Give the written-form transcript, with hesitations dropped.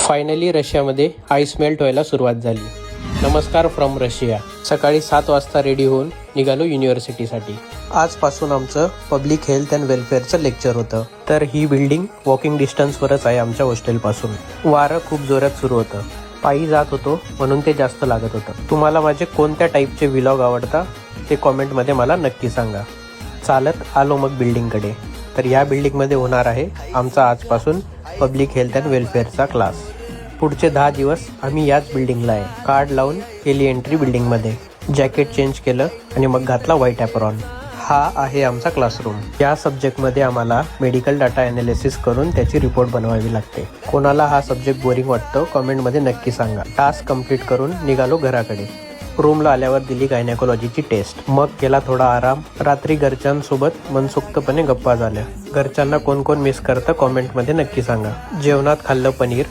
Finally रशियामध्ये ice melt व्हायला सुरुवात झाली. नमस्कार फ्रॉम रशिया. सकाळी 7 वाजता रेडी होऊन निघालो युनिव्हर्सिटीसाठी. आजपासून आमचं पब्लिक हेल्थ अँड वेलफेअरचं लेक्चर होतं. तर ही बिल्डिंग वॉकिंग डिस्टन्सवरच आहे आमच्या हॉस्टेलपासून. वारं खूप जोरात सुरू होतं. पायी जात होतो म्हणून ते जास्त लागत होतं. तुम्हाला माझे कोणत्या टाईपचे व्लॉग आवडता ते कॉमेंटमध्ये मला नक्की सांगा. चालत आलो मग बिल्डिंगकडे. तर या बिल्डिंगमध्ये होणार आहे आमचा आजपासून पब्लिक हेल्थ अँड वेलफेअरचा क्लास. पुढचे 10 दिवस आम्ही याच बिल्डिंगला आहे. कार्ड लावून केली एंट्री बिल्डिंगमध्ये. जॅकेट चेंज केलं आणि मग घातला व्हाईट ॲप्रॉन. हा आहे आमचा क्लासरूम. या सब्जेक्टमध्ये आम्हाला मेडिकल डाटा ॲनालिसिस करून त्याची रिपोर्ट बनवावी लागते. कोणाला हा सब्जेक्ट बोरिंग वाटतो कॉमेंटमध्ये नक्की सांगा. टास्क कंप्लीट करून निघालो घराकडे. रूमला आल्यावर दिली गायनेकोलॉजीची टेस्ट. मग केला थोडा आराम. रात्री घरच्यांसोबत मनसोक्तपणे गप्पा झाल्या. घरच्यांना कोण कोण मिस करतं कॉमेंटमध्ये नक्की सांगा. जेवणात खाल्लं पनीर.